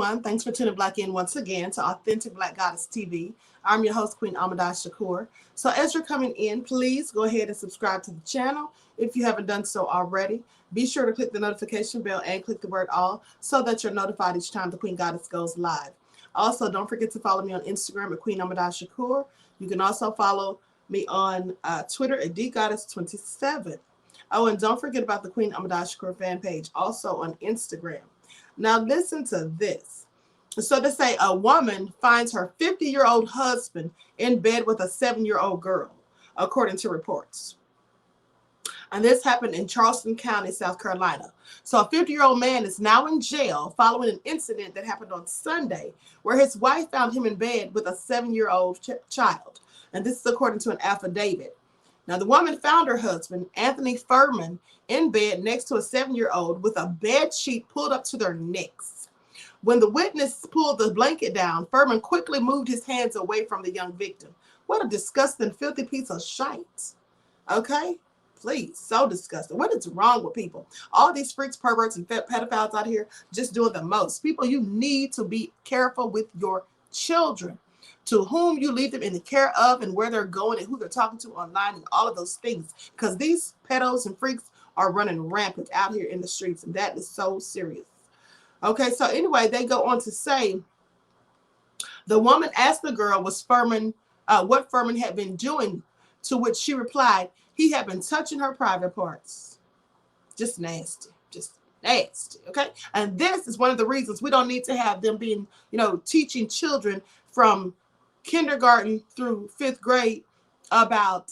everyone. Thanks for tuning Blaque in once again to Authentic Black Goddess TV. I'm your host, QueenAShakur. So as you're coming in, please go ahead and subscribe to the channel if you haven't done so already. Be sure to click the notification bell and click the word all so that you're notified each time the Queen Goddess goes live. Also, don't forget to follow me on Instagram at QueenAShakur. You can also follow me on Twitter at DGoddess27. Oh, and don't forget about the Queen Shakur fan page, also on Instagram. Now, listen to this. So they say a woman finds her 50-year-old husband in bed with a 7-year-old girl, according to reports. And this happened in Charleston County, South Carolina. So a 50-year-old man is now in jail following an incident that happened on Sunday where his wife found him in bed with a 7-year-old child. And this is according to an affidavit. Now, the woman found her husband, Anthony Furman, in bed next to a 7-year-old with a bed sheet pulled up to their necks. When the witness pulled the blanket down, Furman quickly moved his hands away from the young victim. What a disgusting, filthy piece of shite. Okay? Please, so disgusting. What is wrong with people? All these freaks, perverts, and pedophiles out here just doing the most. People, you need to be careful with your children, to whom you leave them in the care of and where they're going and who they're talking to online and all of those things. Because these pedos and freaks are running rampant out here in the streets, and that is so serious. Okay, so anyway, they go on to say the woman asked the girl what Furman had been doing, to which she replied, he had been touching her private parts. Just nasty. Just nasty. Okay. And this is one of the reasons we don't need to have them being, teaching children from kindergarten through 5th grade about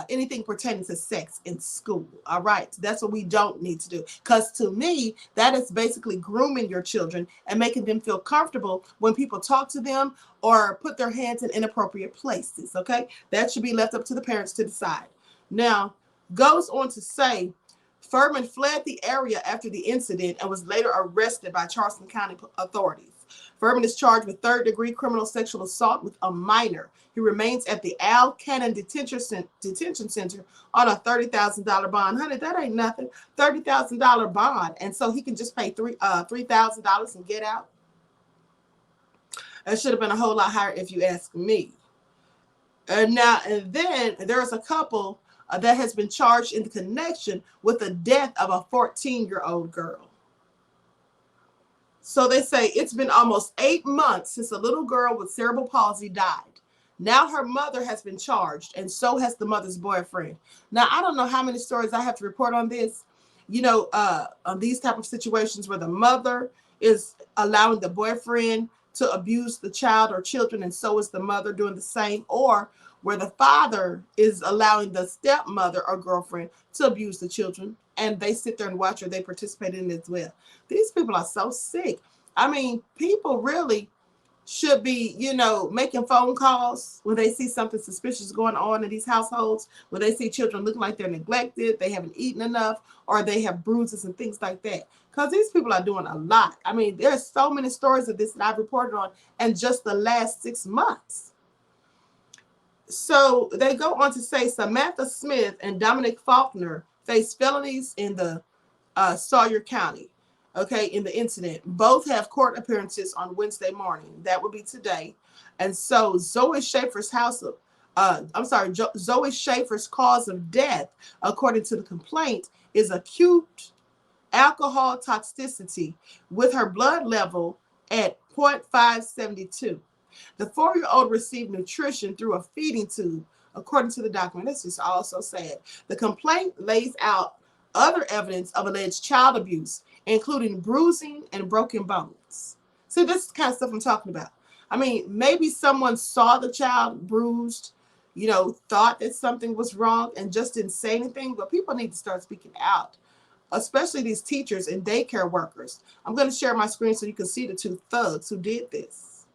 anything pertaining to sex in school. All right. That's what we don't need to do. Because to me, that is basically grooming your children and making them feel comfortable when people talk to them or put their hands in inappropriate places. Okay. That should be left up to the parents to decide. Now, goes on to say, Furman fled the area after the incident and was later arrested by Charleston County authorities. Furman is charged with 3rd-degree criminal sexual assault with a minor. He remains at the Al Cannon Detention Center on a $30,000 bond. Honey, that ain't nothing. $30,000 bond. And so he can just pay $3,000 and get out. That should have been a whole lot higher if you ask me. And then there's a couple that has been charged in connection with the death of a 14-year-old girl. So they say it's been almost 8 months since a little girl with cerebral palsy died. Now her mother has been charged, and so has the mother's boyfriend. Now, I don't know how many stories I have to report on this, on these type of situations where the mother is allowing the boyfriend to abuse the child or children, and so is the mother doing the same, or where the father is allowing the stepmother or girlfriend to abuse the children, and they sit there and watch, or they participate in it as well. These people are so sick. I mean, people really should be, making phone calls when they see something suspicious going on in these households, when they see children looking like they're neglected, they haven't eaten enough, or they have bruises and things like that. Because these people are doing a lot. I mean, there's so many stories of this that I've reported on in just the last 6 months. So they go on to say Samantha Smith and Dominic Faulkner face felonies in the Sawyer County. Okay, in the incident. Both have court appearances on Wednesday morning. That would be today. And so Zoe Schaefer's Zoe Schaefer's cause of death, according to the complaint, is acute alcohol toxicity with her blood level at 0.572. The 4-year-old received nutrition through a feeding tube, according to the document. This is also sad. The complaint lays out other evidence of alleged child abuse, including bruising and broken bones. See, this is the kind of stuff I'm talking about. I mean, maybe someone saw the child bruised, thought that something was wrong and just didn't say anything, but people need to start speaking out, especially these teachers and daycare workers. I'm going to share my screen so you can see the 2 thugs who did this.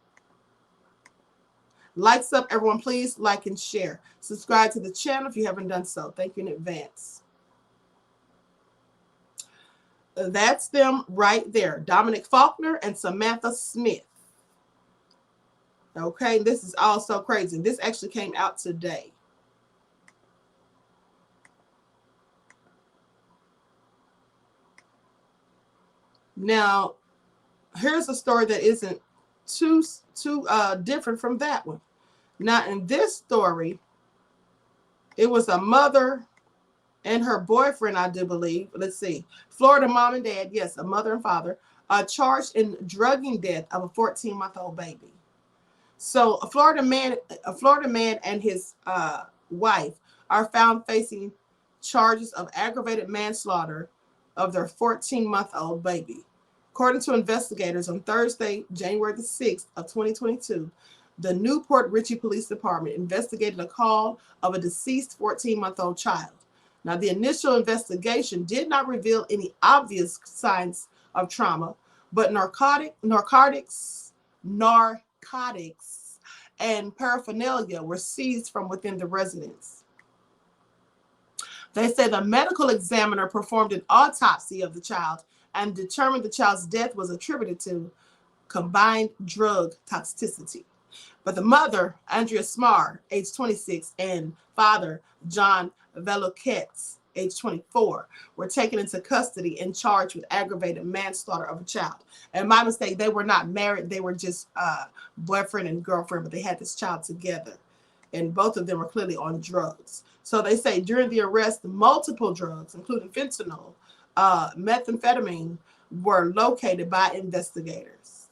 Likes up, everyone. Please like and share. Subscribe to the channel if you haven't done so. Thank you in advance. That's them right there. Dominic Faulkner and Samantha Smith. Okay, this is all so crazy. This actually came out today. Now, here's a story that isn't too different from that one. Now, in this story, it was a mother and her boyfriend, I do believe. Let's see. Florida mom and dad, yes, a mother and father, charged in drugging death of a 14-month-old baby. So a Florida man and his wife are found facing charges of aggravated manslaughter of their 14-month-old baby. According to investigators, on Thursday, January the 6th of 2022, the Newport Richey Police Department investigated a call of a deceased 14-month-old child. Now, the initial investigation did not reveal any obvious signs of trauma, but narcotics, and paraphernalia were seized from within the residence. They say the medical examiner performed an autopsy of the child and determined the child's death was attributed to combined drug toxicity. But the mother, Andrea Smar, age 26, and father, John Veloquetz, age 24, were taken into custody and charged with aggravated manslaughter of a child. And my mistake, they were not married. They were just boyfriend and girlfriend, but they had this child together. And both of them were clearly on drugs. So they say during the arrest, multiple drugs, including fentanyl, methamphetamine, were located by investigators.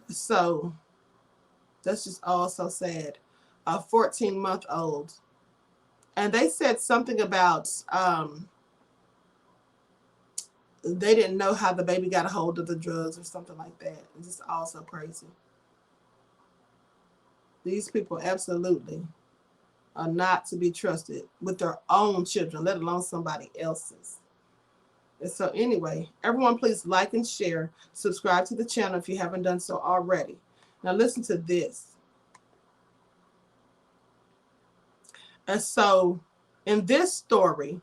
So that's just all so sad. A 14-month-old. And they said something about they didn't know how the baby got a hold of the drugs or something like that. It's just all so crazy. These people absolutely are not to be trusted with their own children, let alone somebody else's. And so anyway, everyone please like and share. Subscribe to the channel if you haven't done so already. Now listen to this. And so in this story,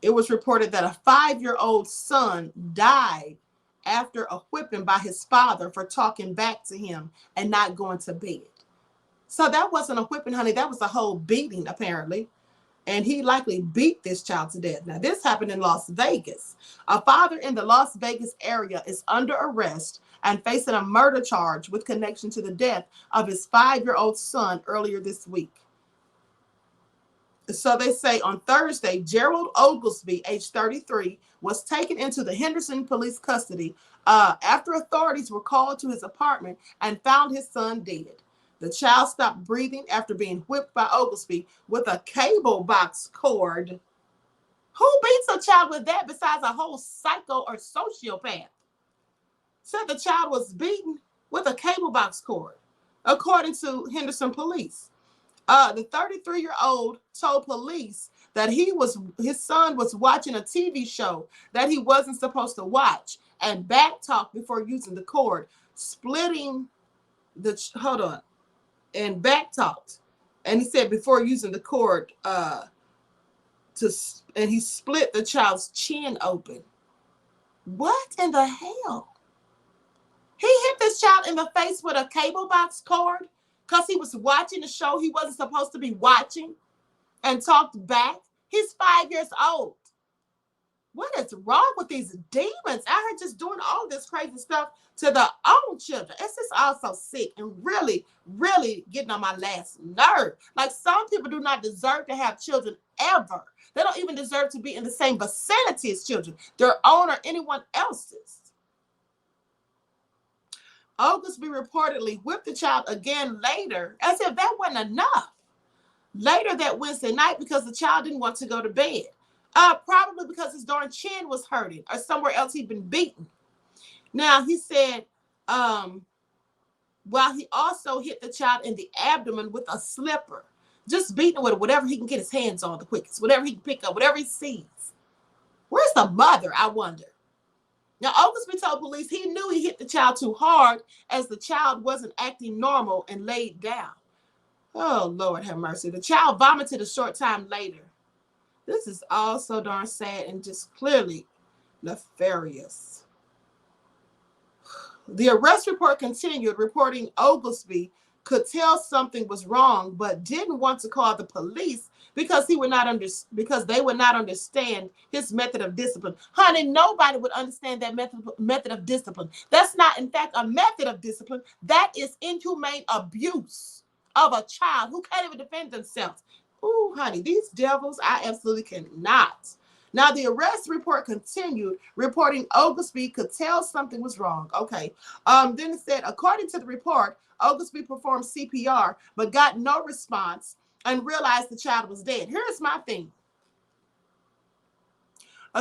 it was reported that a 5-year-old son died after a whipping by his father for talking back to him and not going to bed. So that wasn't a whipping, honey. That was a whole beating, apparently. And he likely beat this child to death. Now, this happened in Las Vegas. A father in the Las Vegas area is under arrest and facing a murder charge with connection to the death of his 5-year-old son earlier this week. So they say on Thursday, Gerald Oglesby, age 33, was taken into the Henderson police custody after authorities were called to his apartment and found his son dead. The child stopped breathing after being whipped by Oglesby with a cable box cord. Who beats a child with that besides a whole psycho or sociopath? Said the child was beaten with a cable box cord, according to Henderson police. The 33-year-old told police that his son was watching a TV show that he wasn't supposed to watch and backtalked before using the cord, splitting the and backtalked. And he said before using the cord and he split the child's chin open. What in the hell? He hit this child in the face with a cable box cord because he was watching a show he wasn't supposed to be watching and talked back. He's 5 years old. What is wrong with these demons out here just doing all this crazy stuff to their own children? It's just all so sick and really, really getting on my last nerve. Like, some people do not deserve to have children ever. They don't even deserve to be in the same vicinity as children, their own or anyone else's. Oglesby reportedly whipped the child again later, as if that wasn't enough. Later that Wednesday night, because the child didn't want to go to bed. Probably because his darn chin was hurting or somewhere else he'd been beaten. Now, he said, while he also hit the child in the abdomen with a slipper, just beating with whatever he can get his hands on the quickest, whatever he can pick up, whatever he sees. Where's the mother, I wonder? Now, Oglesby told police he knew he hit the child too hard as the child wasn't acting normal and laid down. Oh, Lord have mercy. The child vomited a short time later. This is all so darn sad and just clearly nefarious. The arrest report continued, reporting Oglesby could tell something was wrong, but didn't want to call the police because they would not understand his method of discipline. Honey, nobody would understand that method of discipline. That's not, in fact, a method of discipline. That is inhumane abuse of a child who can't even defend themselves. Ooh, honey, these devils, I absolutely cannot. Now, the arrest report continued, reporting Oglesby could tell something was wrong. Okay. Then it said, according to the report, Oglesby performed CPR, but got no response and realized the child was dead. Here's my thing.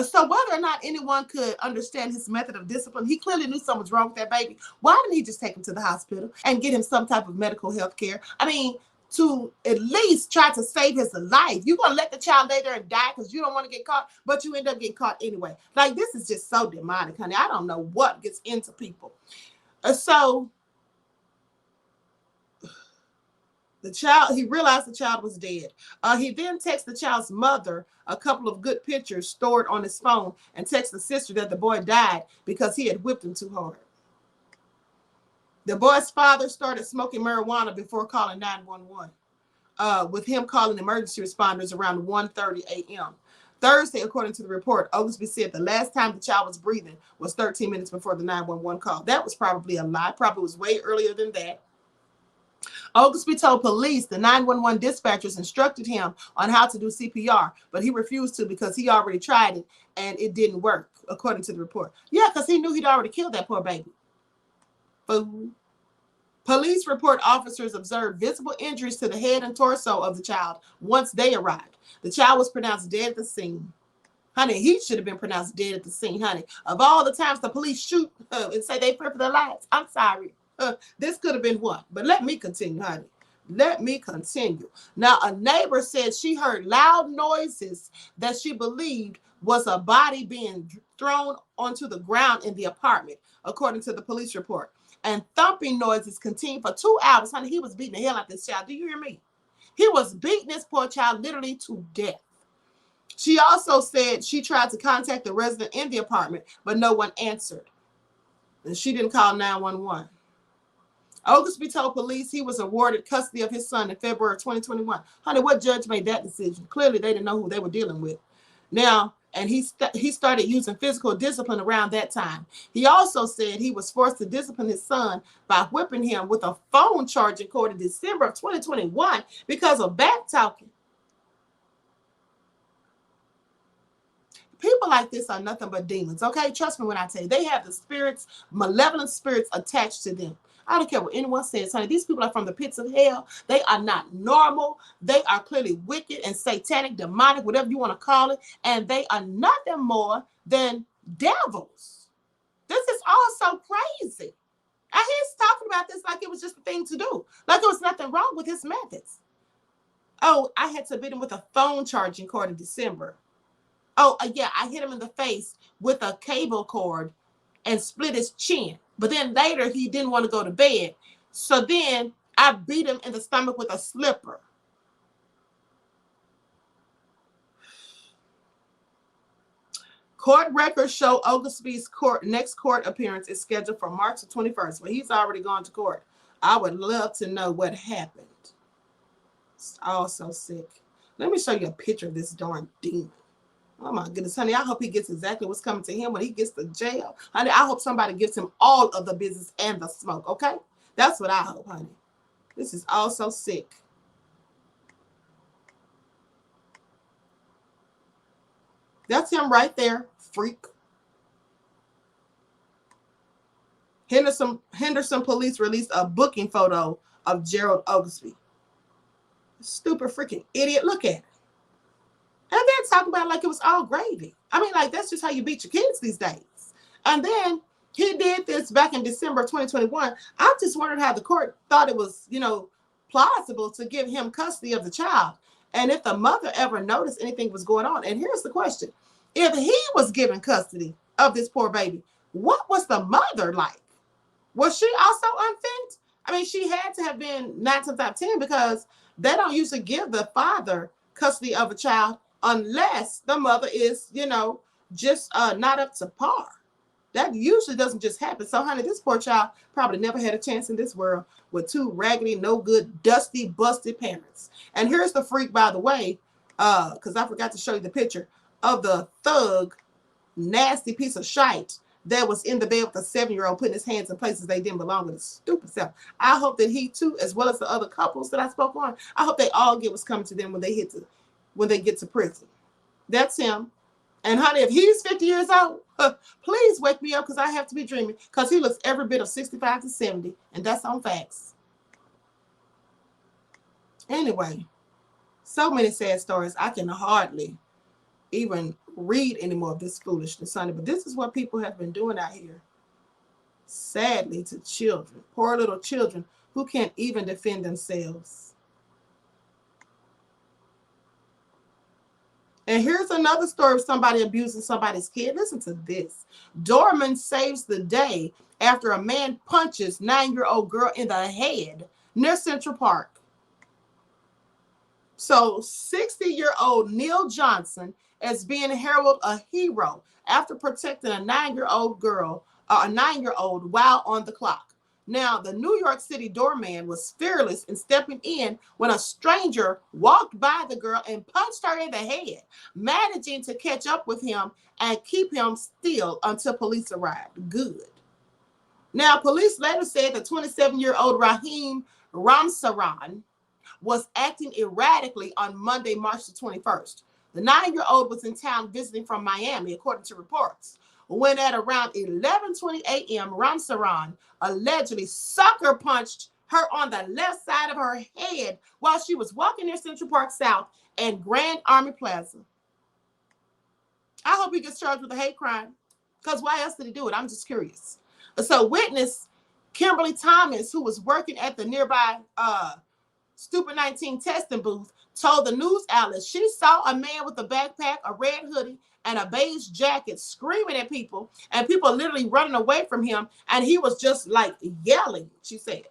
So whether or not anyone could understand his method of discipline, he clearly knew something was wrong with that baby. Why didn't he just take him to the hospital and get him some type of medical health care? I mean, to at least try to save his life. You're going to let the child lay there and die because you don't want to get caught, but you end up getting caught anyway. Like, this is just so demonic, honey. I don't know what gets into people. So the child, he realized the child was dead. He then texted the child's mother a couple of good pictures stored on his phone and texted the sister that the boy died because he had whipped him too hard. The boy's father started smoking marijuana before calling 911, with him calling emergency responders around 1:30 a.m. Thursday, according to the report, Oglesby said the last time the child was breathing was 13 minutes before the 911 call. That was probably a lie. Probably was way earlier than that. Oglesby told police the 911 dispatchers instructed him on how to do CPR, but he refused to because he already tried it and it didn't work, according to the report. Yeah, because he knew he'd already killed that poor baby. Fool. Police report officers observed visible injuries to the head and torso of the child once they arrived. The child was pronounced dead at the scene. Honey, he should have been pronounced dead at the scene, honey. Of all the times the police shoot and say they fear for their lives, I'm sorry. This could have been one. But let me continue, honey. Let me continue. Now, a neighbor said she heard loud noises that she believed was a body being thrown onto the ground in the apartment, according to the police report. And thumping noises continued for 2 hours. Honey, he was beating the hell out of this child. Do you hear me? He was beating this poor child literally to death. She also said she tried to contact the resident in the apartment, but no one answered. And she didn't call 911. Oglesby told police he was awarded custody of his son in February of 2021. Honey, what judge made that decision? Clearly, they didn't know who they were dealing with. Now, and he started using physical discipline around that time. He also said he was forced to discipline his son by whipping him with a phone charging cord in December of 2021 because of back talking. People like this are nothing but demons, okay? Trust me when I tell you. They have the spirits, malevolent spirits attached to them. I don't care what anyone says, honey. These people are from the pits of hell. They are not normal. They are clearly wicked and satanic, demonic, whatever you want to call it. And they are nothing more than devils. This is all so crazy. And he's talking about this like it was just a thing to do. Like there was nothing wrong with his methods. Oh, I had to beat him with a phone charging cord in December. Oh, yeah, I hit him in the face with a cable cord and split his chin. But then later, he didn't want to go to bed. So then I beat him in the stomach with a slipper. Court records show Oglesby's next court appearance is scheduled for March the 21st. Well, he's already gone to court. I would love to know what happened. It's all so sick. Let me show you a picture of this darn demon. Oh my goodness, honey, I hope he gets exactly what's coming to him when he gets to jail. Honey, I hope somebody gives him all of the business and the smoke, okay? That's what I hope, honey. This is all so sick. That's him right there, freak. Henderson police released a booking photo of Gerald Oglesby. Stupid freaking idiot, look at it. And then talk about it like it was all gravy. I mean, like, that's just how you beat your kids these days. And then he did this back in December of 2021. I just wondered how the court thought it was, plausible to give him custody of the child. And if the mother ever noticed anything was going on. And here's the question. If he was given custody of this poor baby, what was the mother like? Was she also unfit? I mean, she had to have been 9 times out of 10 because they don't usually give the father custody of a child unless the mother is, just not up to par. That usually doesn't just happen. So, honey, this poor child probably never had a chance in this world with two raggedy, no good, dusty, busted parents. And here's the freak, by the way, because I forgot to show you the picture of the thug, nasty piece of shite that was in the bed with a 7-year-old putting his hands in places they didn't belong with his stupid self. I hope that he too, as well as the other couples that I spoke on, I hope they all get what's coming to them when they get to prison. That's him. And honey, if he's 50 years old, please wake me up because I have to be dreaming, because he looks every bit of 65 to 70, and that's on facts. Anyway, so many sad stories. I can hardly even read any more of this foolishness, honey. But this is what people have been doing out here. Sadly, to children, poor little children who can't even defend themselves. And here's another story of somebody abusing somebody's kid. Listen to this. Doorman saves the day after a man punches 9-year-old girl in the head near Central Park. So 60-year-old Neil Johnson is being heralded a hero after protecting a 9-year-old while on the clock. Now, the New York City doorman was fearless in stepping in when a stranger walked by the girl and punched her in the head, managing to catch up with him and keep him still until police arrived. Good. Now, police later said the 27-year-old Raheem Ramsaran was acting erratically on Monday, March the 21st. The 9-year-old was in town visiting from Miami, according to reports. When at around 11:20 a.m., Ramsaran allegedly sucker punched her on the left side of her head while she was walking near Central Park South and Grand Army Plaza. I hope he gets charged with a hate crime, because why else did he do it? I'm just curious. So witness Kimberly Thomas, who was working at the nearby Stupid 19 testing booth, told the news outlet she saw a man with a backpack, a red hoodie, and a beige jacket screaming at people, and people literally running away from him, and he was just like yelling, she says.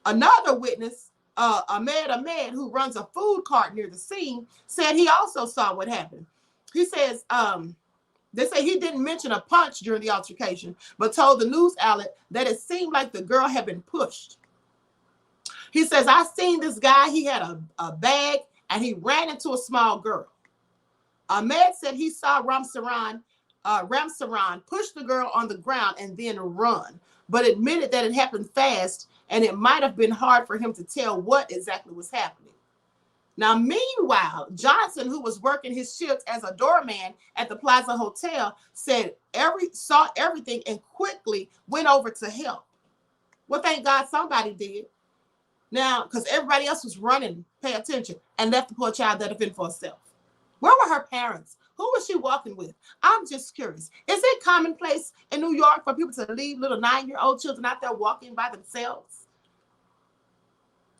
Another witness, Ahmed, who runs a food cart near the scene, said he also saw what happened. He says, they say he didn't mention a punch during the altercation, but told the news outlet that it seemed like the girl had been pushed. He says, I seen this guy, he had a bag, and he ran into a small girl. Ahmed said he saw Ramsaran push the girl on the ground and then run, but admitted that it happened fast and it might have been hard for him to tell what exactly was happening. Now, meanwhile, Johnson, who was working his shift as a doorman at the Plaza Hotel, said saw everything and quickly went over to help. Well, thank God somebody did. Now, because everybody else was running, pay attention, and left the poor child there to fend for herself. Where were her parents? Who was she walking with? I'm just curious. Is it commonplace in New York for people to leave little 9-year-old children out there walking by themselves?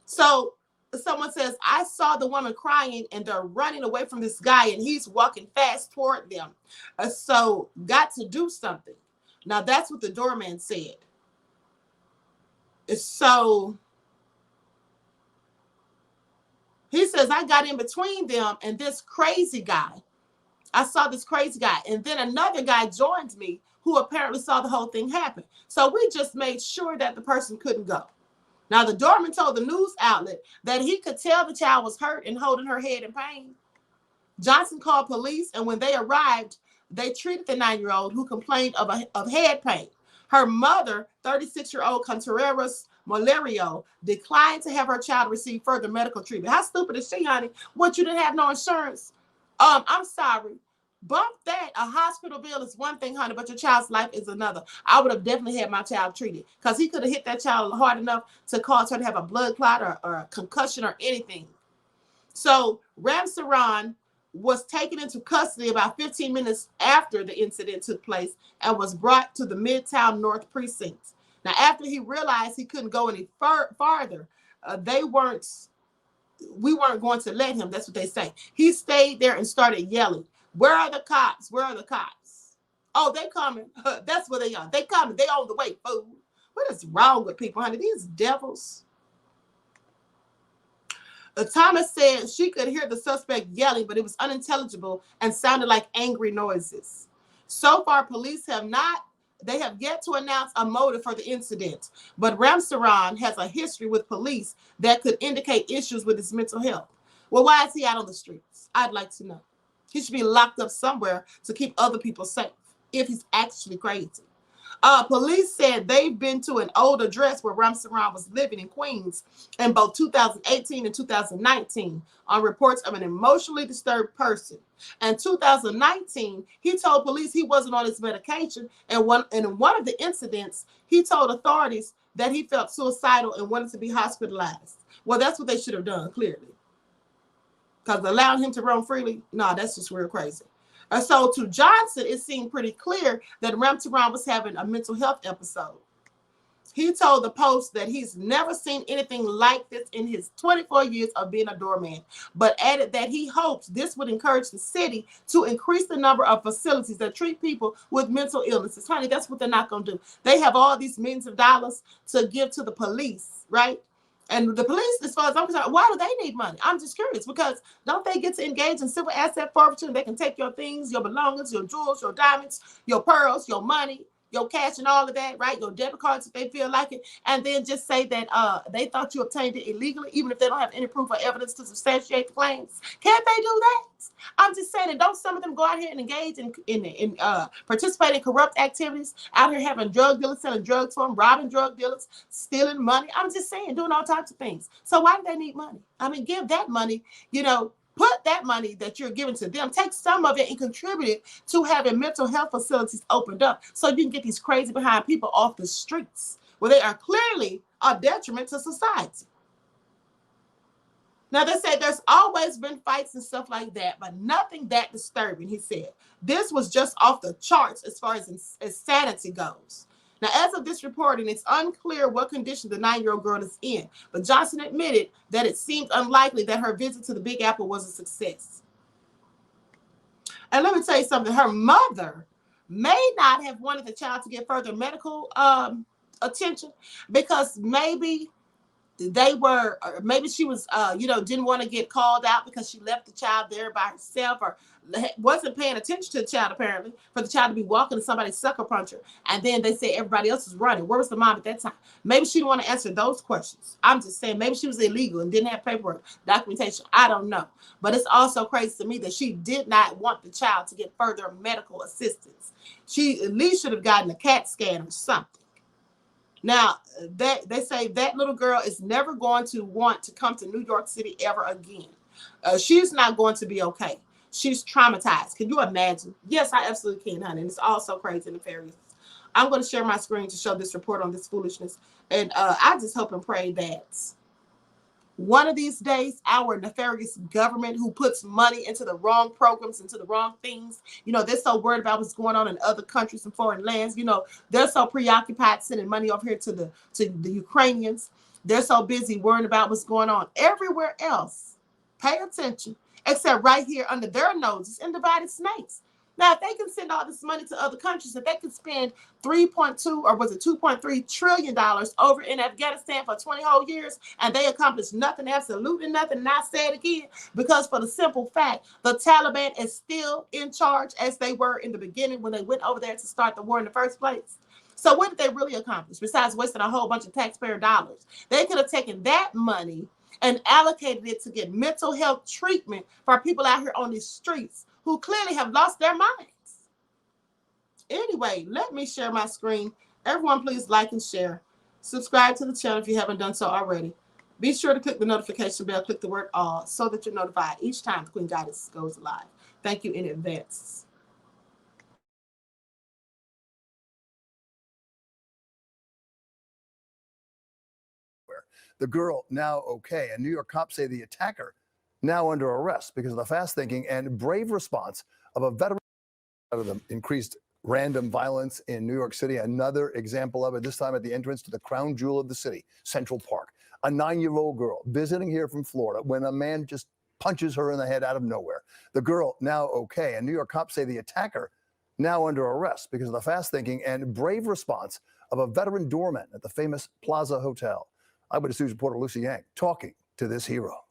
So someone says, I saw the woman crying and they're running away from this guy and he's walking fast toward them. So got to do something. Now that's what the doorman said. So he says, I got in between them and this crazy guy. I saw this crazy guy. And then another guy joined me who apparently saw the whole thing happen. So we just made sure that the person couldn't go. Now, the doorman told the news outlet that he could tell the child was hurt and holding her head in pain. Johnson called police, and when they arrived, they treated the 9-year-old who complained of head pain. Her mother, 36-year-old Contreras Molerio, declined to have her child receive further medical treatment. How stupid is she, honey? What, you didn't have no insurance? I'm sorry. Bump that. A hospital bill is one thing, honey, but your child's life is another. I would have definitely had my child treated because he could have hit that child hard enough to cause her to have a blood clot or a concussion or anything. So Ramsaran was taken into custody about 15 minutes after the incident took place and was brought to the Midtown North Precinct. Now, after he realized he couldn't go any farther, we weren't going to let him. That's what they say. He stayed there and started yelling, where are the cops? Where are the cops? Oh, they coming. That's where they are. They coming. They on the way, fool. What is wrong with people, honey? These devils. Thomas said she could hear the suspect yelling, but it was unintelligible and sounded like angry noises. So far, police have not They have yet to announce a motive for the incident, but Ramsaran has a history with police that could indicate issues with his mental health. Well, why is he out on the streets? I'd like to know. He should be locked up somewhere to keep other people safe if he's actually crazy. Police said they've been to an old address where Ramsaran was living in Queens in both 2018 and 2019 on reports of an emotionally disturbed person. In 2019, he told police he wasn't on his medication, and in one of the incidents, he told authorities that he felt suicidal and wanted to be hospitalized. Well, that's what they should have done, clearly. Because allowing him to roam freely, no, that's just real crazy. So to Johnson, it seemed pretty clear that Ramsaran was having a mental health episode. He told the Post that he's never seen anything like this in his 24 years of being a doorman, but added that he hopes this would encourage the city to increase the number of facilities that treat people with mental illnesses. Honey, that's what they're not going to do. They have all these millions of dollars to give to the police, right? And the police, as far as I'm concerned, why do they need money? I'm just curious, because don't they get to engage in civil asset forfeiture? They can take your things, your belongings, your jewels, your diamonds, your pearls, your money, your cash and all of that, right? Your debit cards if they feel like it, and then just say that they thought you obtained it illegally, even if they don't have any proof or evidence to substantiate the claims. Can't they do that? I'm just saying, and don't some of them go out here and engage in participate in corrupt activities, out here having drug dealers selling drugs for them, robbing drug dealers, stealing money. I'm just saying, doing all types of things. So why do they need money? I mean, give that money, put that money that you're giving to them, take some of it and contribute it to having mental health facilities opened up so you can get these crazy behind people off the streets where they are clearly a detriment to society. Now, they said there's always been fights and stuff like that, but nothing that disturbing, he said. This was just off the charts as far as sanity goes. Now, as of this reporting, it's unclear what condition the 9-year-old girl is in, but Johnson admitted that it seemed unlikely that her visit to the Big Apple was a success. And let me tell you something. Her mother may not have wanted the child to get further medical attention because maybe maybe she was, didn't want to get called out because she left the child there by herself, or wasn't paying attention to the child, apparently, for the child to be walking to somebody's sucker puncher. And then they say everybody else is running. Where was the mom at that time? Maybe she didn't want to answer those questions. I'm just saying, maybe she was illegal and didn't have paperwork, documentation. I don't know. But it's also crazy to me that she did not want the child to get further medical assistance. She at least should have gotten a CAT scan or something. Now, they say that little girl is never going to want to come to New York City ever again. She's not going to be okay. She's traumatized. Can you imagine? Yes, I absolutely can, honey. And it's all so crazy and nefarious. I'm going to share my screen to show this report on this foolishness. And I just hope and pray that one of these days, our nefarious government who puts money into the wrong programs, into the wrong things, they're so worried about what's going on in other countries and foreign lands. They're so preoccupied sending money over here to the Ukrainians. They're so busy worrying about what's going on everywhere else. Pay attention, except right here under their noses in divided snakes. Now, if they can send all this money to other countries, if they can spend $2.3 trillion over in Afghanistan for 20 whole years, and they accomplished nothing, absolutely nothing, and I say it again, because for the simple fact, the Taliban is still in charge as they were in the beginning when they went over there to start the war in the first place. So what did they really accomplish besides wasting a whole bunch of taxpayer dollars? They could have taken that money and allocated it to get mental health treatment for people out here on these streets who clearly have lost their minds. Anyway, let me share my screen. Everyone, please like and share. Subscribe to the channel if you haven't done so already. Be sure to click the notification bell, click the word all, so that you're notified each time the Queen Goddess goes live. Thank you in advance. The girl now okay, and New York cops say the attacker now under arrest because of the fast thinking and brave response of a veteran. Out of the increased random violence in New York City, another example of it, this time at the entrance to the crown jewel of the city, Central Park. A 9-year-old girl visiting here from Florida when a man just punches her in the head out of nowhere. The girl now okay, and New York cops say the attacker now under arrest because of the fast thinking and brave response of a veteran doorman at the famous Plaza Hotel. Eyewitness News reporter Lucy Yang talking to this hero.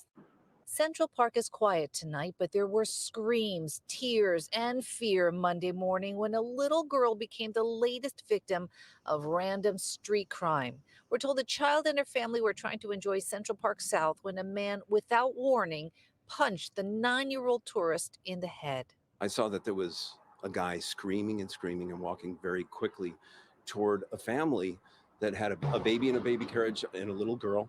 Central Park is quiet tonight, but there were screams, tears, and fear Monday morning when a little girl became the latest victim of random street crime. We're told a child and her family were trying to enjoy Central Park South when a man, without warning, punched the 9-year-old tourist in the head. I saw that there was a guy screaming and walking very quickly toward a family that had a baby in a baby carriage and a little girl.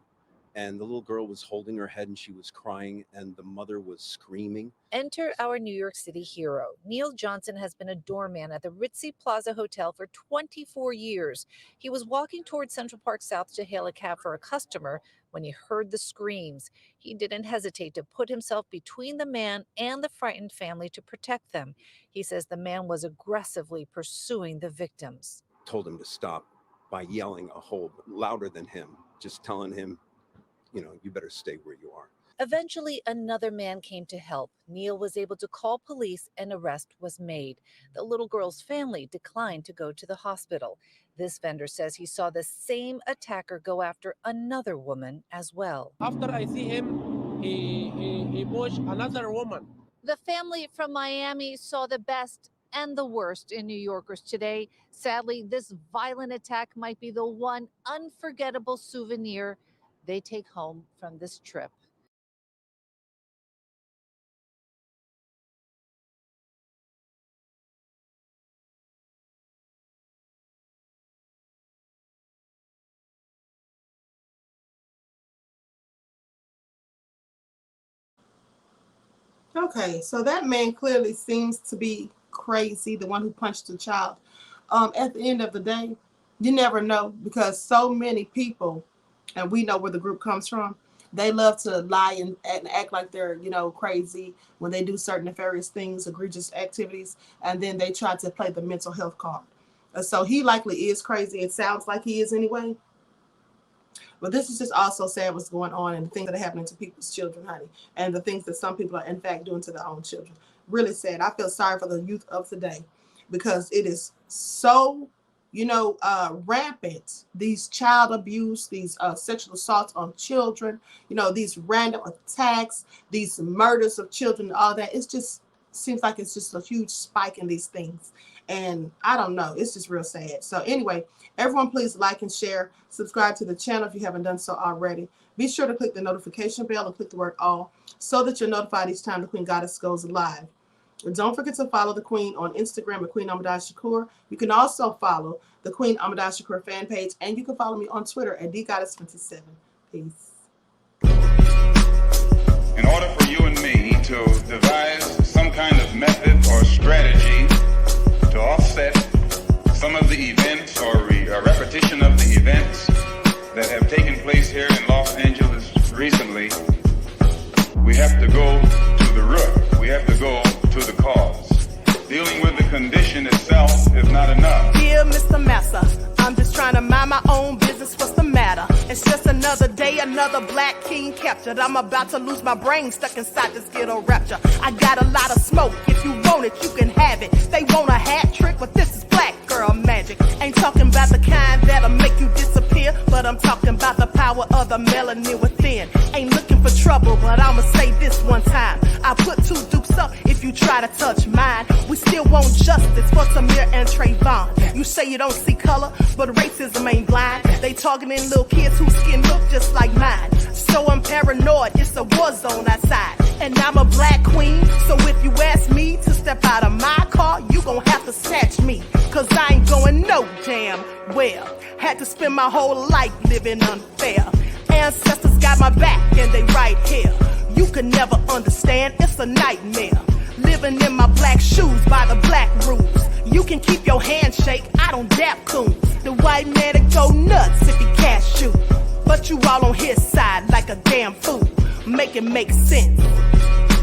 And the little girl was holding her head and she was crying and the mother was screaming. Enter our New York City hero. Neil Johnson has been a doorman at the Ritzy Plaza Hotel for 24 years. He was walking towards Central Park South to hail a cab for a customer when he heard the screams. He didn't hesitate to put himself between the man and the frightened family to protect them. He says the man was aggressively pursuing the victims. Told him to stop by yelling a whole louder than him, just telling him, you better stay where you are. Eventually, another man came to help. Neil was able to call police and arrest was made. The little girl's family declined to go to the hospital. This vendor says he saw the same attacker go after another woman as well. After I see him, he pushed another woman. The family from Miami saw the best and the worst in New Yorkers today. Sadly, this violent attack might be the one unforgettable souvenir they take home from this trip. Okay, so that man clearly seems to be crazy, the one who punched the child. At the end of the day, you never know, because so many people, and we know where the group comes from, they love to lie and act like they're, crazy when they do certain nefarious things, egregious activities, and then they try to play the mental health card. So he likely is crazy. It sounds like he is anyway. But this is just also sad what's going on and the things that are happening to people's children, honey, and the things that some people are in fact doing to their own children. Really sad. I feel sorry for the youth of today because it is so, rampant. These child abuse, these sexual assaults on children, these random attacks, these murders of children, all that. It just seems like it's just a huge spike in these things. And I don't know. It's just real sad. So anyway, everyone please like and share. Subscribe to the channel if you haven't done so already. Be sure to click the notification bell and click the word all so that you're notified each time the Queen Goddess goes live. And don't forget to follow the Queen on Instagram at QueenAShakur. You can also follow the Queen Shakur fan page, and you can follow me on Twitter at DGoddess27. Peace. In order for you and me to devise some kind of method or strategy to offset some of the events or a repetition of the events that have taken place here in Los Angeles recently, we have to go to the root. We have to go to the cause. Dealing with the condition itself is not enough. Dear Mr. Massa, I'm just trying to mind my own business. What's the matter? It's just another day, another black king captured. I'm about to lose my brain, stuck inside this ghetto rapture. I got a lot of smoke. If you want it, you can have it. They want a hat trick, but this is black girl magic. Ain't talking about the kind that'll make you disappear, but I'm talking about the power of the melanin within. Ain't looking for trouble, but I'ma say this one time. I put 2 dukes up if you try to touch mine. We still want justice for Samir and Trayvon. You say you don't see color, but racism ain't blind. They targeting little kids whose skin look just like mine. So I'm paranoid, it's a war zone outside. And I'm a black queen, so if you ask me to step out of my car, you gon' have to snatch me. Cause I ain't going no damn well. Had to spend my whole life living unfair. Ancestors got my back and they right here. You can never understand, it's a nightmare. Living in my black shoes by the black rules. You can keep your handshake, I don't dap coons. The white man to go nuts if he cash you. But you all on his side like a damn fool. Make it make sense.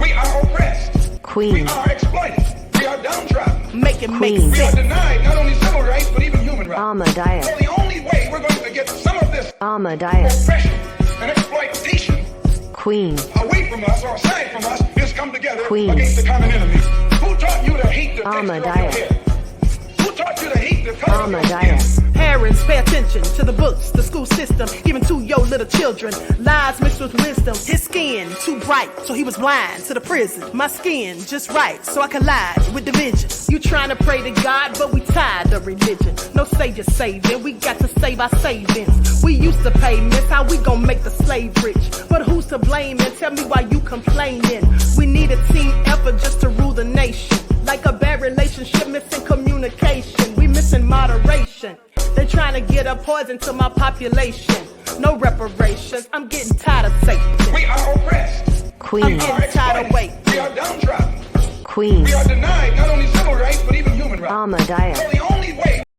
We are oppressed. Queen. We are exploited. We are downtrodden. Make it make Queen. We are sense. denied not only civil rights, but even human rights. Amadeus. So the only way we're going to get some of this Amadeus. oppression and exploitation Queen. away from us or aside from us is come together Queen. against the common enemy. Who taught you to hate the texture of your Amadeus. hair? Who taught you to hate Parents, pay attention to the books, the school system, even to your little children. Lies mixed with wisdom. His skin too bright, so he was blind to the prison. My skin just right, so I collide with division. You trying to pray to God, but we tired of religion. No savior saving, we got to save our savings. We used to pay miss, how we gon' make the slave rich? But who's to blame, and tell me why you complaining? We need a team effort just to rule the nation. Like a bad relationship, missing communication. We missing moderation. They trying to get a poison to my population. No reparations. I'm getting tired of Satan. We are oppressed. Queen. I'm getting tired of waiting. We are downtrodden. Queen. We are denied not only civil rights, but even human rights. Amadeus. So the only